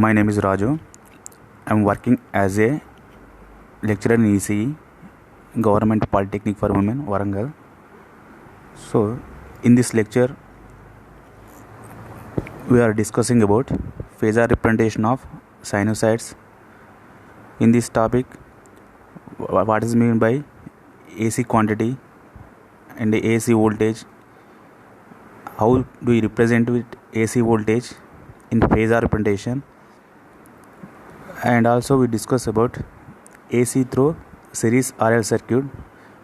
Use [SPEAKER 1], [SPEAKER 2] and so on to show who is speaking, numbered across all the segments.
[SPEAKER 1] My name is Raju. I am working as a lecturer in ECE, Government Polytechnic for Women, Warangal. So, in this lecture, we are discussing about phasor representation of sinusoids. In this topic, what is meant by AC quantity and AC voltage? How do we represent with AC voltage in phasor representation? And also we discuss about AC through series RL circuit.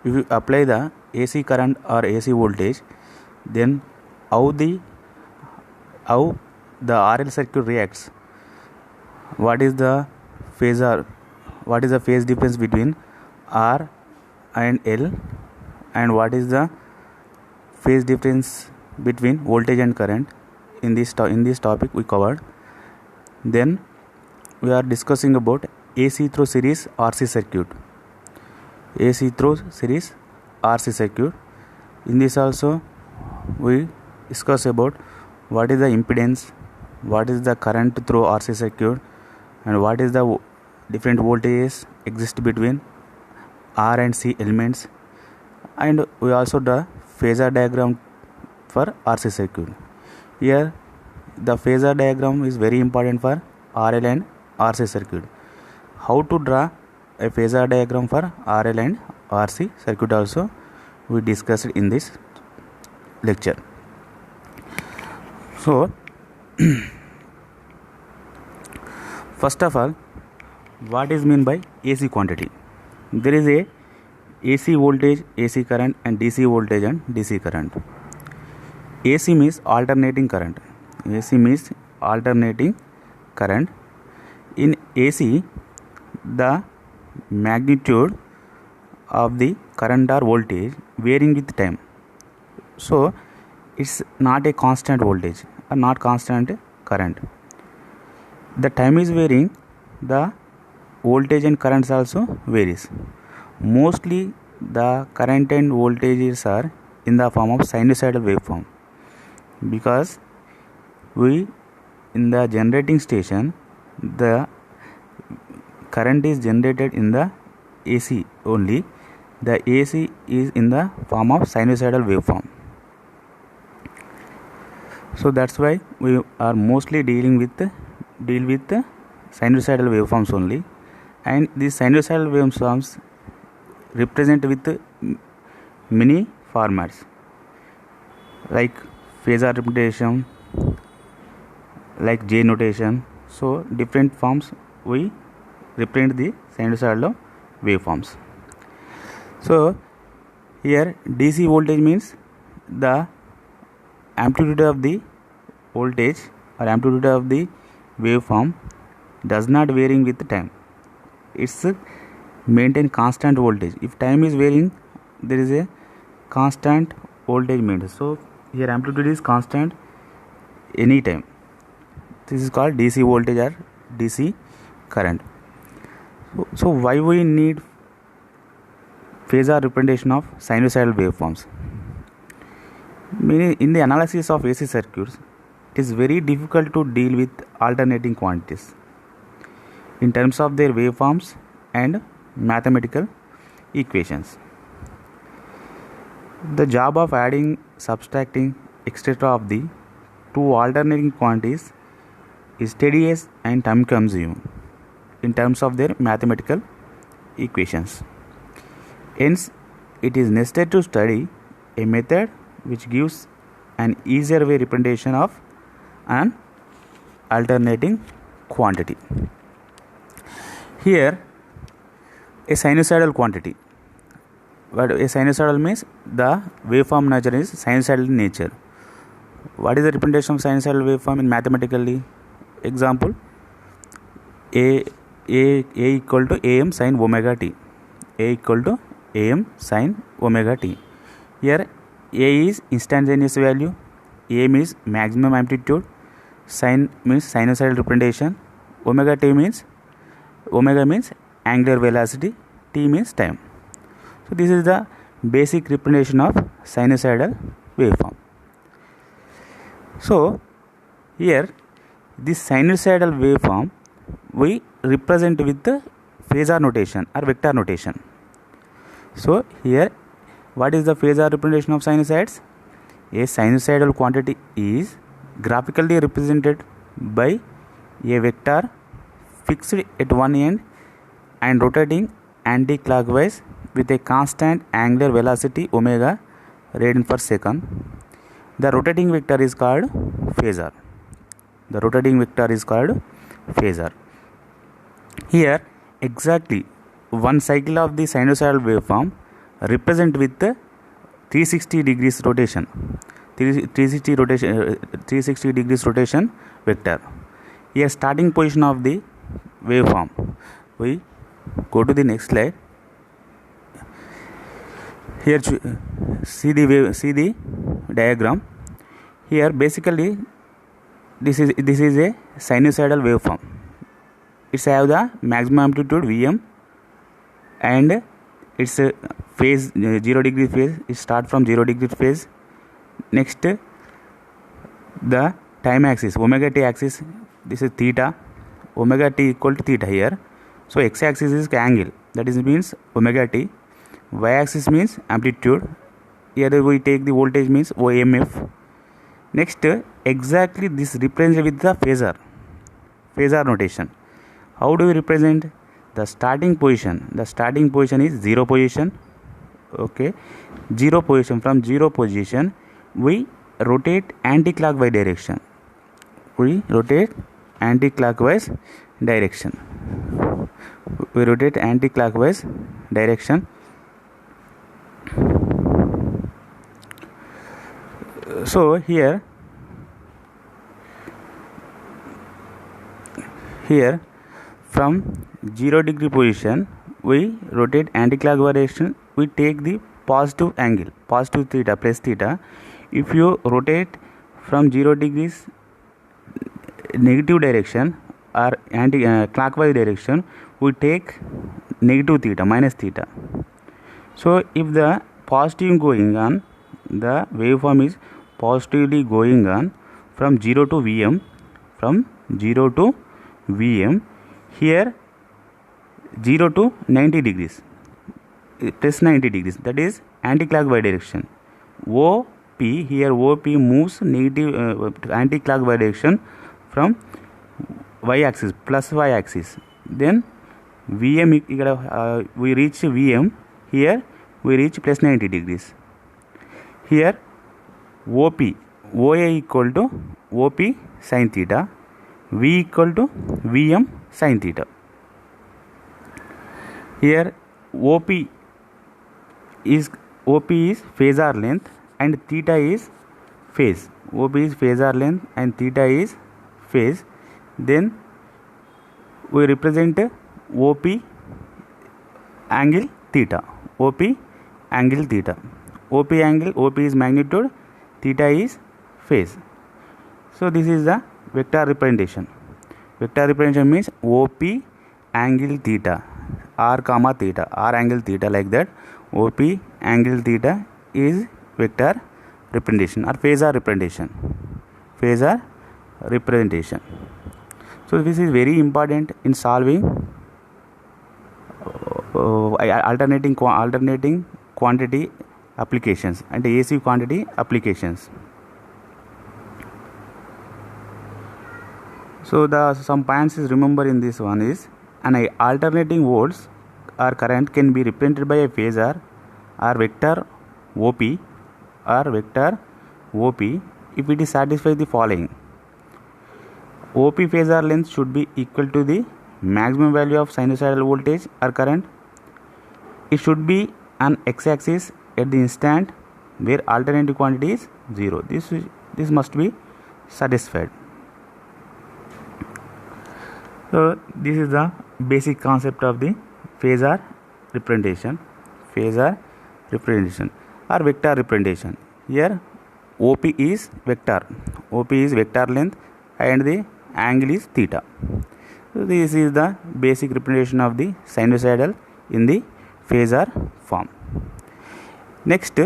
[SPEAKER 1] If you apply the AC current or AC voltage, then how the RL circuit reacts. What is the phasor? What is the phase difference between R and L, and what is the phase difference between voltage and current? In this topic we covered. Then we are discussing about AC through series RC circuit. AC through series RC circuit. In this also we discuss about what is the impedance, what is the current through RC circuit, and what is the different voltages exist between R and C elements. And we also draw phasor diagram for RC circuit. Here the phasor diagram is very important for RL and RC circuit. How to draw a phasor diagram for RL and RC circuit also we discussed in this lecture. So first of all, what is meant by AC quantity? There is a AC voltage, AC current, and DC voltage and DC current. AC means alternating current. AC means alternating current. In AC, the magnitude of the current or voltage varying with time. So it's not a constant voltage or not constant current. The time is varying, the voltage and currents also varies. Mostly the current and voltages are in the form of sinusoidal waveform, because we in the generating station the current is generated in the AC only. The AC is in the form of sinusoidal waveform. So that's why we are mostly deal with sinusoidal waveforms only, and these sinusoidal waveforms represent with many formats like phasor representation, like J notation. So different forms we represent the sinusoidal waveforms. So here DC voltage means the amplitude of the voltage or amplitude of the waveform does not varying with time. It's maintain constant voltage. If time is varying, there is a constant voltage maintained. So here amplitude is constant any time. This is called DC voltage or DC current. So why we need phasor representation of sinusoidal waveforms? In the analysis of AC circuits, it is very difficult to deal with alternating quantities in terms of their waveforms and mathematical equations. The job of adding, subtracting, etc. of the two alternating quantities is tedious and time consuming in terms of their mathematical equations. Hence, it is necessary to study a method which gives an easier way representation of an alternating quantity. Here, a sinusoidal quantity. What a sinusoidal means, the waveform nature is sinusoidal in nature. What is the representation of sinusoidal waveform in mathematically? Example, A equal to AM sin omega t. A equal to AM sin omega t. Here A is instantaneous value, AM is maximum amplitude, sin means sinusoidal representation, omega means angular velocity, t means time. So this is the basic representation of sinusoidal waveform. So here this sinusoidal waveform we represent with the phasor notation or vector notation. So here, what is the phasor representation of sinusoids? A sinusoidal quantity is graphically represented by a vector fixed at one end and rotating anti-clockwise with a constant angular velocity omega radian per second. The rotating vector is called phasor. The rotating vector is called phasor. Here, exactly one cycle of the sinusoidal waveform represent with the 360 degrees rotation. 360 degrees rotation vector. Here, starting position of the waveform. We go to the next slide. Here, see the diagram. Here, basically, this is a sinusoidal waveform. It's have the maximum amplitude Vm and its phase 0 degree phase. It start from 0 degree phase. Next, the time axis, omega t axis. This is theta. Omega t equal to theta here. So x axis is angle. That is means omega t. Y axis means amplitude. Here we take the voltage means OMF. Next, exactly this represents with the phasor notation. How do we represent the starting position? The starting position is 0 position. Okay, 0 position. From 0 position, we rotate anti-clockwise direction. We rotate anti-clockwise direction. We rotate anti-clockwise direction. So here from 0 degree position we rotate anti-clockwise direction. We take the positive angle, positive theta plus theta. If you rotate from 0 degrees negative direction or anti-clockwise direction, we take negative theta, minus theta. So if the positive going on, the waveform is positively going on from 0 to Vm, from 0 to Vm. Here 0 to 90 degrees plus 90 degrees, that is anti-clockwise direction. OP, here OP moves negative anti-clockwise direction from y axis, plus y axis. Then Vm, we reach Vm, here we reach plus 90 degrees. Here OP, OA equal to OP sin theta, V equal to Vm sin theta. Here OP is phasor length and theta is phase. OP is phasor length and theta is phase. Then we represent OP angle theta. OP angle theta. OP angle, OP is magnitude, theta is phase. So this is the vector representation. Vector representation means OP angle theta, r comma theta, r angle theta, like that. OP angle theta is vector representation or phasor representation. Phasor representation. So this is very important in solving alternating quantity applications and AC quantity applications. So some points is remember in this one is an alternating volts or current can be represented by a phasor or vector OP if it is satisfied the following. OP phasor length should be equal to the maximum value of sinusoidal voltage or current. It should be on x-axis at the instant where alternating quantity is 0. This must be satisfied. So this is the basic concept of the phasor representation or vector representation. Here OP is vector length and the angle is theta. So this is the basic representation of the sinusoidal in the phasor form. Next,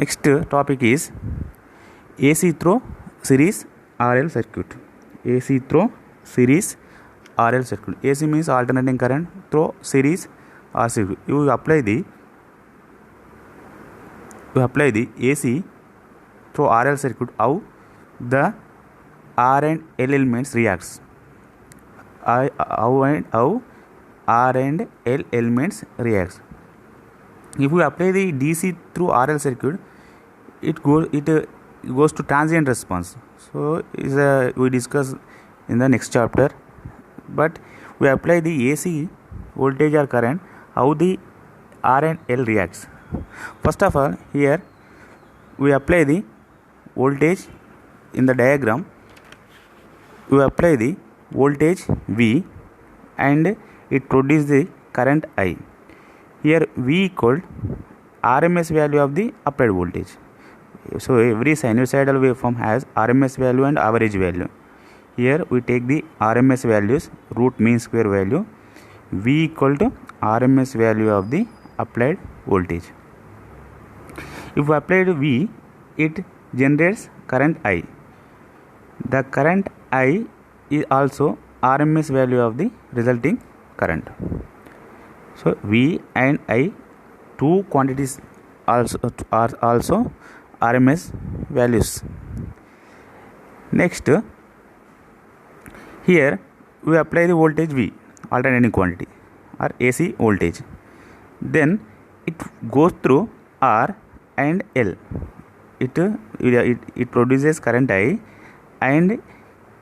[SPEAKER 1] Next topic is AC through series RL circuit. AC through series RL circuit. AC means alternating current, through series R circuit. You apply the AC through RL circuit. How the R and L elements reacts. How R and L elements reacts. If we apply the DC through RL circuit, it goes to transient response. So we discuss in the next chapter. But we apply the AC voltage or current, how the R and L reacts. First of all, here we apply the voltage in the diagram. We apply the voltage V and it produces the current I. Here V equal RMS value of the applied voltage. So every sinusoidal waveform has RMS value and average value. Here we take the RMS values, root mean square value. V equal to RMS value of the applied voltage. If we apply V, it generates current I. The current I is also RMS value of the resulting current. So V and I, two quantities are also RMS values. Next, here we apply the voltage V, alternating quantity or AC voltage. Then it goes through R and L. It produces current I, and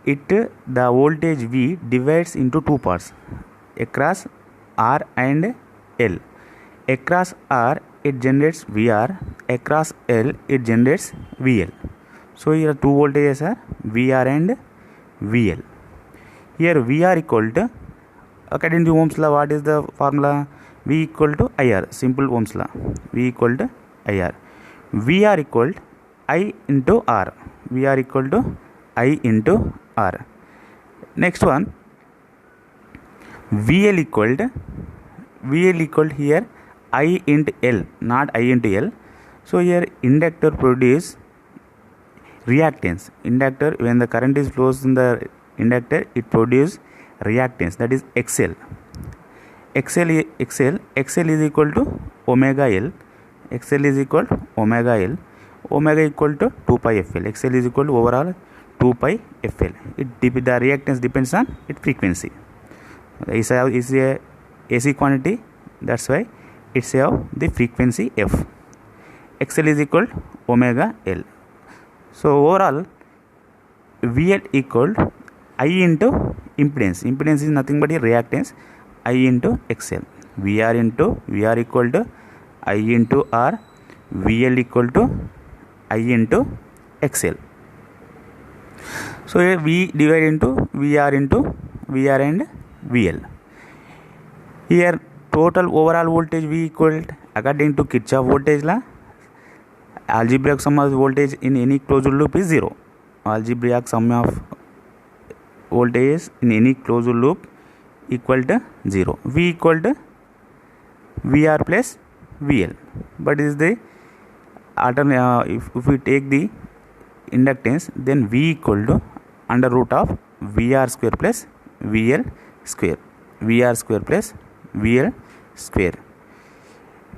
[SPEAKER 1] the voltage V divides into two parts across R and L. Across R it generates VR, across L it generates VL. So here two voltages are VR and VL. Here VR equal to, according to Ohm's law, what is the formula? V equal to IR, simple Ohm's law. V equal to IR. VR equal to I into R. VR equal to I into R. Next one, VL equal here I into L, not I into L. So here inductor produce reactance. Inductor, when the current is flows in the inductor, it produces reactance, that is XL. XL is equal to omega L. XL is equal to omega L. Omega equal to 2 pi FL. XL is equal to overall 2 pi FL. The reactance depends on its frequency. Is a AC quantity, that's why it's have the frequency F. XL is equal to omega L. So overall VL equal to I into impedance. Impedance is nothing but a reactance. I into XL. VR equal to I into R. VL equal to I into XL. So here V divide into VR and VL. Here total overall voltage V equal to, according to Kirchhoff voltage law, algebraic sum of voltage in any closed loop is 0. Algebraic sum of voltage in any closed loop equal to 0. V equal to VR plus VL. But is the alternate, if we take the inductance, then V equal to under root of VR square plus VL square. VR square plus VL square.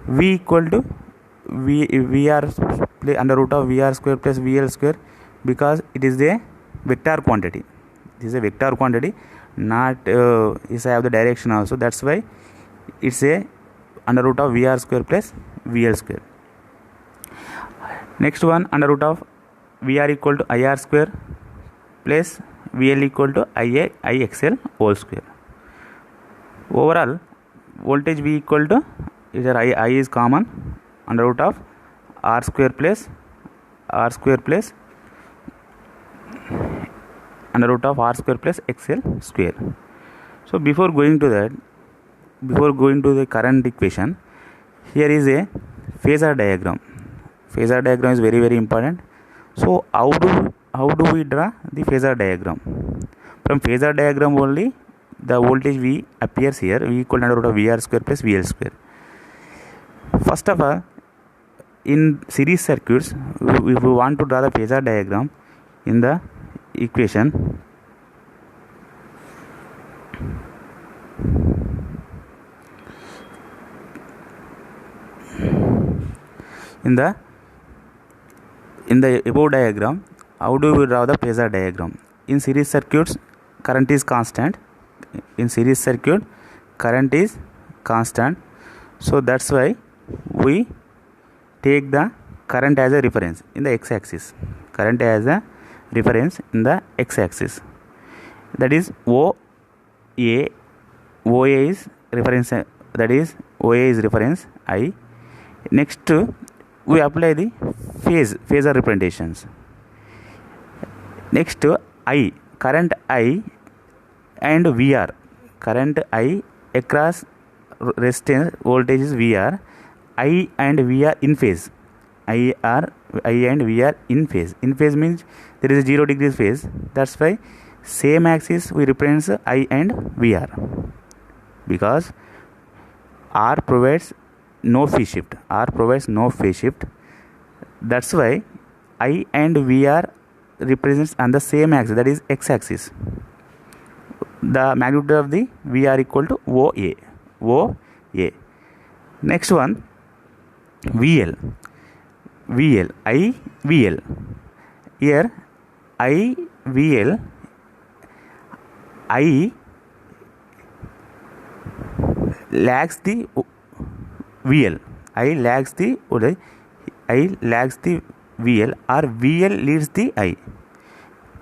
[SPEAKER 1] V equal to VR under root of VR square plus VL square, because it is a vector quantity. It is a vector quantity, not is I have the direction also. That's why it's a under root of VR square plus VL square. Next one, under root of VR equal to IR square plus VL equal to IXL whole square. Overall voltage V equal to, either I is common, under root of R square plus under root of R square plus XL square. So before going to the current equation, here is a phasor diagram. Phasor diagram is very, very important. So how do we draw the phasor diagram? From phasor diagram only the voltage V appears here. V equal to under root of VR square plus VL square. First of all, in series circuits, if we want to draw the phasor diagram in the equation, in the above diagram, how do we draw the phasor diagram? In series circuits, current is constant. In series circuit, current is constant. So that's why we take the current as a reference in the x-axis. Current as a reference in the x-axis. That is OA. OA is reference. That is OA is reference I. Next, we apply the phasor representations. Next, I, current I and VR. Current I across resistance voltage is VR. I and VR in phase. I and VR in phase. In phase means there is a 0 degree phase. That's why same axis we represent I and VR, because R provides no phase shift. R provides no phase shift. That's why I and VR represents on the same axis, that is x-axis. The magnitude of the VR equal to OA. OA. Next one, VL. VL. I VL. Here I VL. I lags the VL. I lags the VL, or VL leads the I.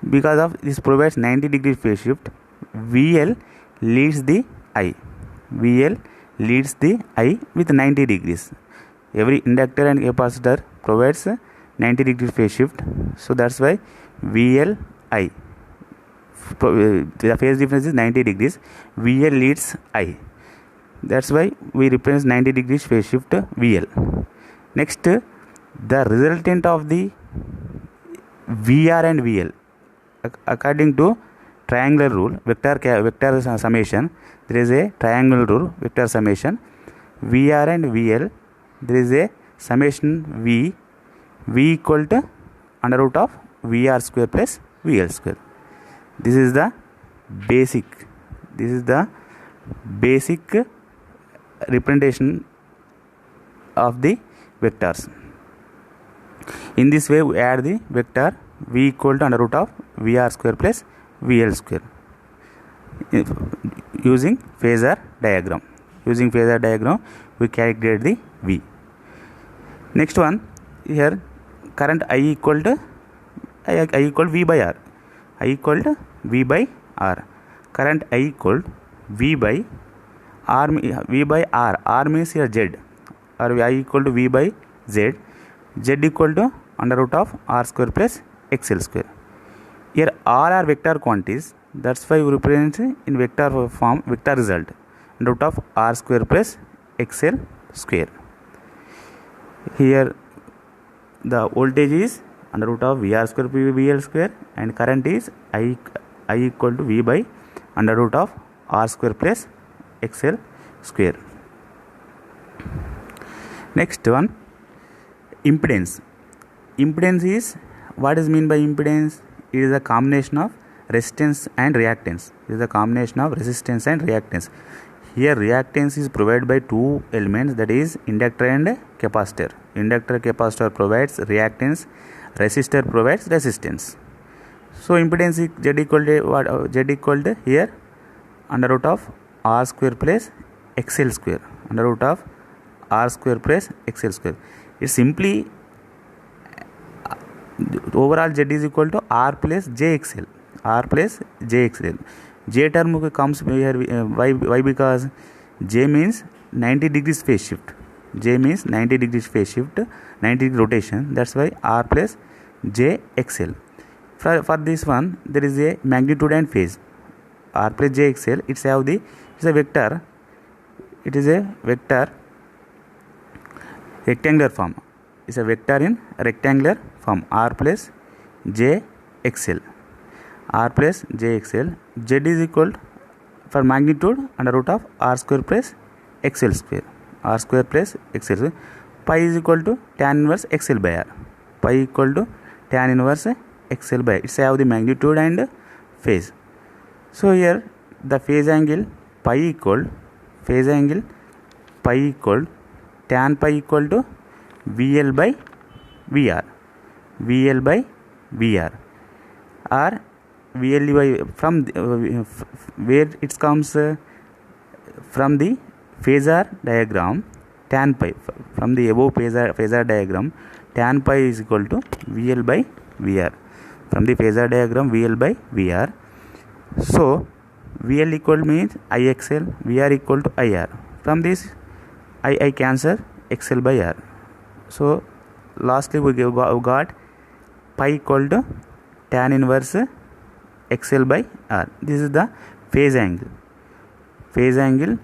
[SPEAKER 1] Because of this provides 90 degree phase shift, VL leads the I. VL leads the I with 90 degrees. Every inductor and capacitor provides 90 degree phase shift. So that's why VL I. The phase difference is 90 degrees. VL leads I. That's why we represent 90 degrees phase shift VL. Next, the resultant of the VR and VL, according to triangular rule, vector summation, there is a triangular rule, vector summation. VR and VL, there is a summation V equal to under root of VR square plus VL square. This is the basic representation of the vectors. In this way, we add the vector V equal to under root of VR square plus VL square using phasor diagram. Using phasor diagram, we calculate the V. Next one, here current I equal to V by R. I equal to V by R. Current I equal V by R. V by R. R means here Z. Or I equal to V by Z. Z equal to under root of R square plus XL square. Here all are vector quantities. That's why we represent in vector form vector result under root of R square plus XL square. Here the voltage is under root of VR square VL square, and current is I equal to V by under root of R square plus XL square. Next one, impedance. Impedance is, what is mean by impedance? It is a combination of resistance and reactance. It is a combination of resistance and reactance. Here reactance is provided by two elements, that is inductor and capacitor. Inductor capacitor provides reactance, resistor provides resistance. So impedance is Z equal to what? Z equal to here under root of R square plus XL square. Under root of R square plus XL square. It simply overall Z is equal to R plus JXL. R plus JXL. J term comes here. Why? Because J means 90 degrees phase shift. J means 90 degrees phase shift, 90 degree rotation. That's why R plus JXL. For this one, there is a magnitude and phase. R plus JXL. It's a vector. It is a vector rectangular form. It's a vector in rectangular form. R plus JXL. R plus JXL. Z is equal for magnitude under root of R square plus XL square. R square plus XL square. pi is equal to tan inverse XL by R. Pi equal to tan inverse XL by R. It's have the magnitude and phase. So here the phase angle pi equal tan pi equal to VL by VR. VL by VR, or VL by from where it comes from the phasor diagram. Tan pi from the above phasor diagram, tan pi is equal to VL by VR. From the phasor diagram, VL by VR. So VL equal means IXL, VR equal to IR. From this I cancel XL by R. So lastly we got pi equal to tan inverse XL by R. This is the phase angle. Phase angle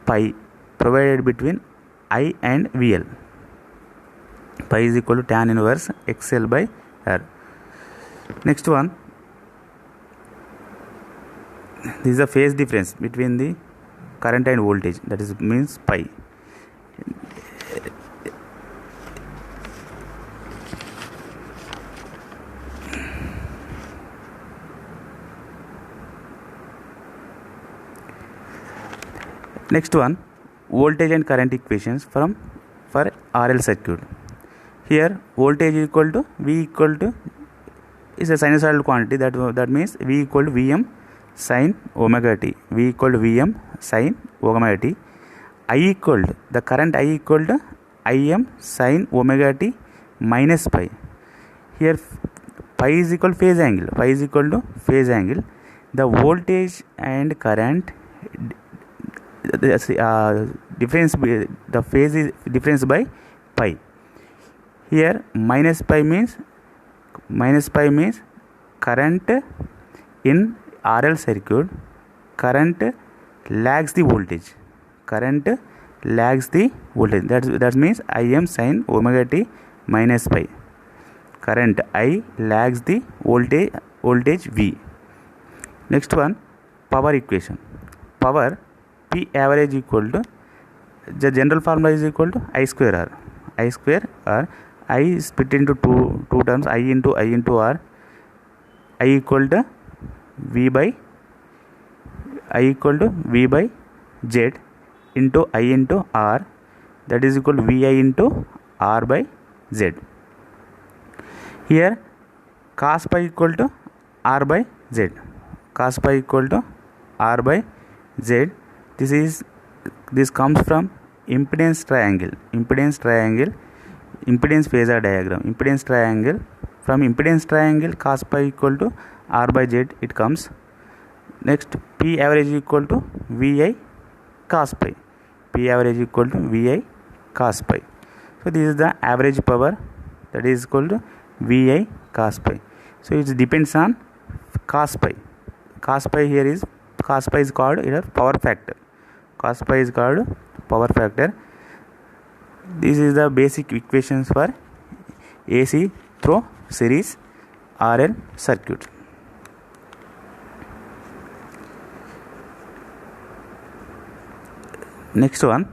[SPEAKER 1] pi provided between I and VL. Pi is equal to tan inverse XL by R. Next one. This is the phase difference between the current and voltage, that is means pi. Next one, voltage and current equations for RL circuit. Here voltage is equal to V equal to is a sinusoidal quantity, that means V equal to Vm sin omega t. V equal to Vm sin omega t. I equal to the current I equal to Im sin omega t minus pi. Here pi is equal to phase angle. Pi is equal to phase angle. The voltage and current difference, the phase is difference by pi. Here minus pi means current in RL circuit, current lags the voltage. That means Im sin omega t minus pi. Current I lags the voltage V. Next one, power equation. Power P average equal to, the general formula is equal to I square R. I square R. I is split into two terms, I into R. I equal to V by Z into I into R, that is equal to Vi into R by Z. Here cos pi equal to R by Z. Cos pi equal to R by Z. This comes from impedance triangle, impedance phasor diagram. Impedance triangle, from impedance triangle cos pi equal to R by Z it comes. Next, P average equal to Vi cos pi. P average equal to Vi cos pi. So this is the average power, that is equal to Vi cos pi. So it depends on cos pi. Cos pi is called here power factor. Cos pi is called power factor. This is the basic equations for AC through series RL circuit. Next one,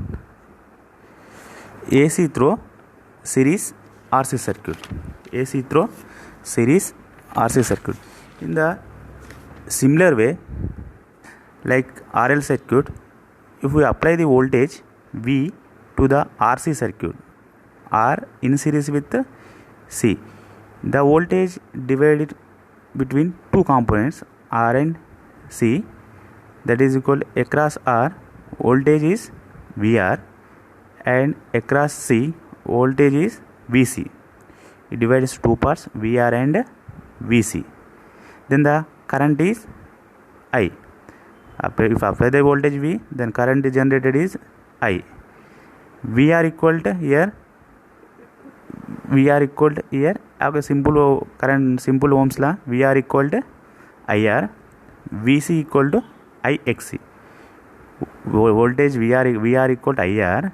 [SPEAKER 1] AC through series RC circuit. AC through series RC circuit. In the similar way, like RL circuit, if we apply the voltage V to the RC circuit, R in series with C, the voltage divided between two components R and C, that is equal to across R voltage is VR and across C voltage is VC. It divides two parts, VR and VC. Then the current is I. If apply the voltage V, then current generated is I. VR equal to here have a simple current, simple Ohm's law. VR equal to IR, VC equal to IXC. Voltage VR equal to IR,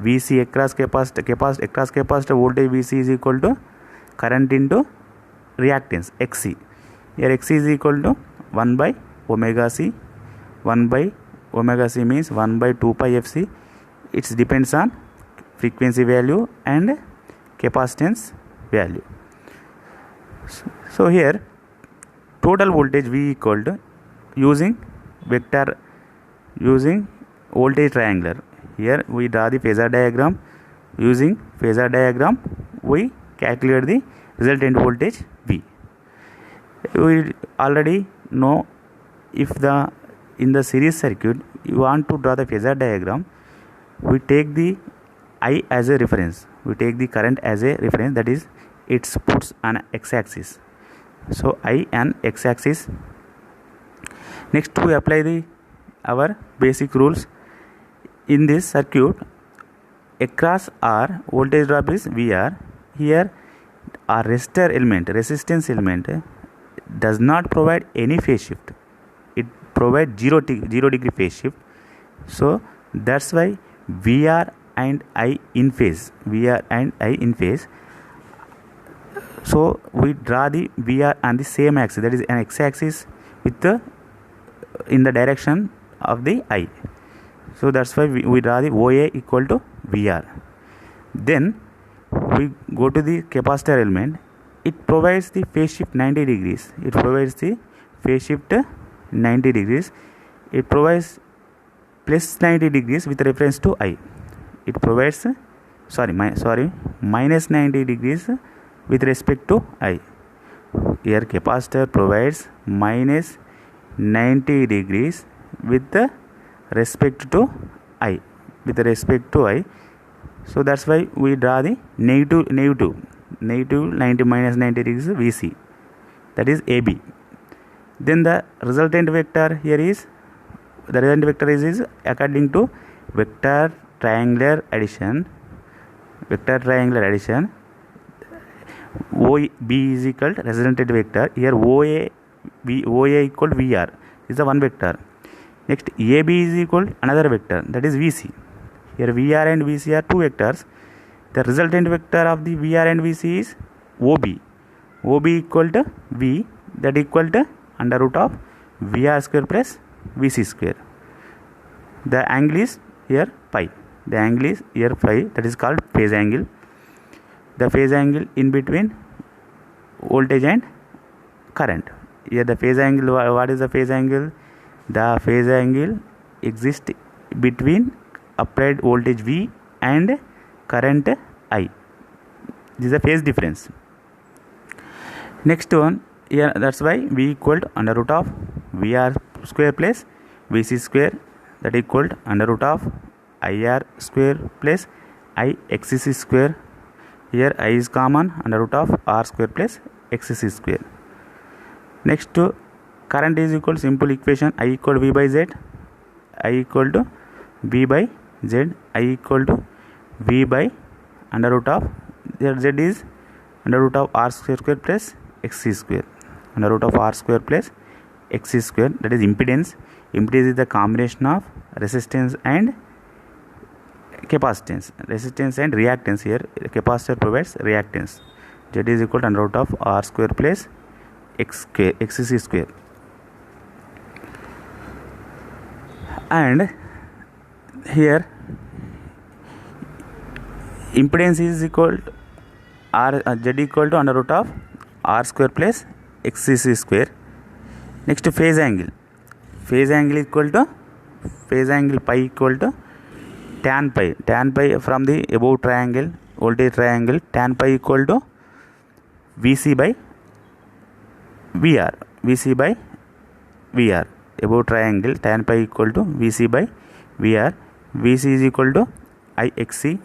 [SPEAKER 1] VC across capacitor voltage VC is equal to current into reactance XC. Here XC is equal to 1 by omega C. 1 by omega C means 1 by 2 pi FC. It depends on frequency value and capacitance value. So here total voltage V equal to using voltage triangular. Here we draw the phasor diagram. Using phasor diagram we calculate the resultant voltage V. We already know if in the series circuit you want to draw the phasor diagram, we take the I as a reference, we take the current as a reference, that is it puts on x-axis. So I and x-axis. Next we apply our basic rules. In this circuit across R voltage drop is VR. Here our resistance element does not provide any phase shift. It provides 0 degree phase shift. So that's why VR and I in phase. So we draw the VR on the same axis, that is an x-axis with in the direction of the I. So that's why we draw the OA equal to VR. Then we go to the capacitor element. It provides the phase shift 90 degrees. It provides plus 90 degrees with reference to I. It provides minus 90 degrees with respect to I. Here capacitor provides minus 90 degrees with respect to I. So that's why we draw the negative 90 minus 90 degrees VC, that is AB. Then the resultant vector here is according to vector triangular addition. OB is equal to resultant vector. Here OA equal to VR. This is the one vector. Next AB is equal to another vector, that is VC. Here VR and VC are two vectors. The resultant vector of the VR and VC is OB. OB equal to V, that equal to under root of VR square plus VC square. The angle is here pi. That is called phase angle. The phase angle in between voltage and current. Here the phase angle, what is the phase angle? The phase angle exists between applied voltage V and current I. This is the phase difference. Next one, here that's why V equal to under root of VR square plus VC square, that equal to under root of IR square plus IXC square. Here I is common, under root of R square plus XC square. Next to current is equal to simple equation, I equal to V by Z, I equal to V by Z, I equal to V by under root of Z is under root of R square plus XC square, under root of R square plus XC square, that is impedance. Impedance is the combination of resistance and capacitance, resistance and reactance. Here capacitor provides reactance. Z is equal to under root of R square plus XC square. And here impedance is equal to Z equal to under root of R square plus XC square. Next phase angle equal to pi equal to tan pi from the above triangle, voltage triangle, tan pi equal to VC by VR. Above triangle, tan pi equal to VC by VR. VC is equal to IXC.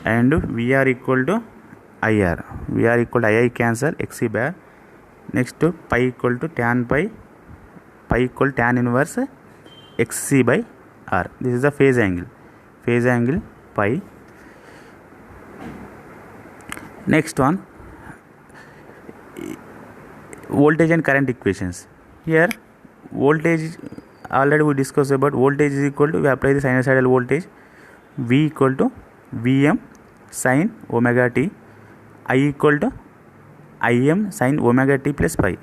[SPEAKER 1] And VR equal to IR. VR equal to II cancel, XC bar. Next to pi equal to tan pi equal to tan inverse XC by R. This is the phase angle pi. Next one, voltage and current equations. Here voltage, already we discussed about voltage is equal to, we apply the sinusoidal voltage, V equal to Vm sin omega t, I equal to Im sin omega t plus pi.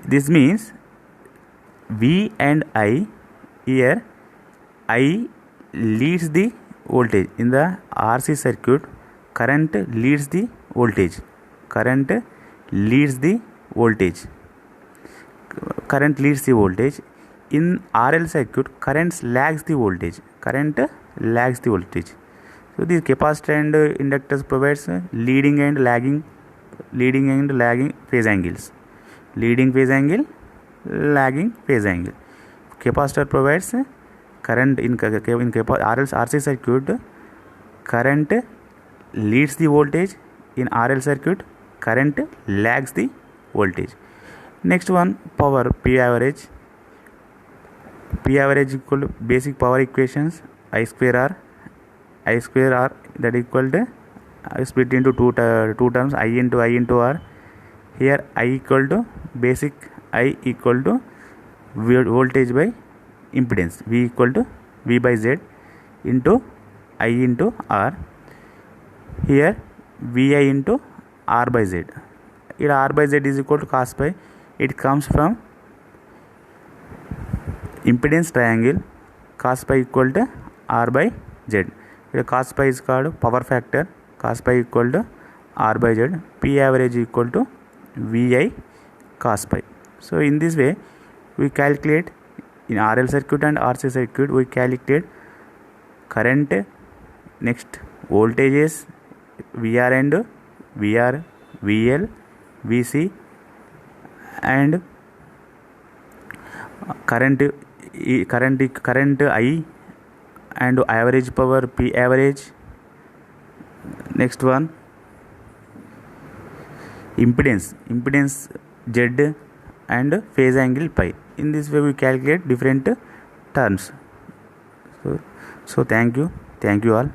[SPEAKER 1] This means V and I here I leads the voltage in the RC circuit. Current leads the voltage. Current leads the voltage. Current leads the voltage. In RL circuit, current lags the voltage. Current lags the voltage. So these capacitor and inductors provides leading and lagging phase angles. Leading phase angle, lagging phase angle. Capacitor provides current in RC circuit. Current leads the voltage. In RL circuit, current lags the voltage. Next one, power, P average. P average equal to basic power equations, I square R that equal to split into two terms, I into R. Here I equal to basic I equal to voltage by impedance, V equal to V by Z into I into R. Here VI into R by Z. Here R by Z is equal to cos pi. It comes from impedance triangle. Cos pi equal to R by Z. Here cos pi is called power factor. Cos pi equal to R by Z. P average equal to VI cos pi. So in this way we calculate in RL circuit and RC circuit, we calculate current, next voltages VR and VR, VL, VC, and current I and average power P average. Next one, impedance Z and phase angle pi. In this way we calculate different terms. So thank you all.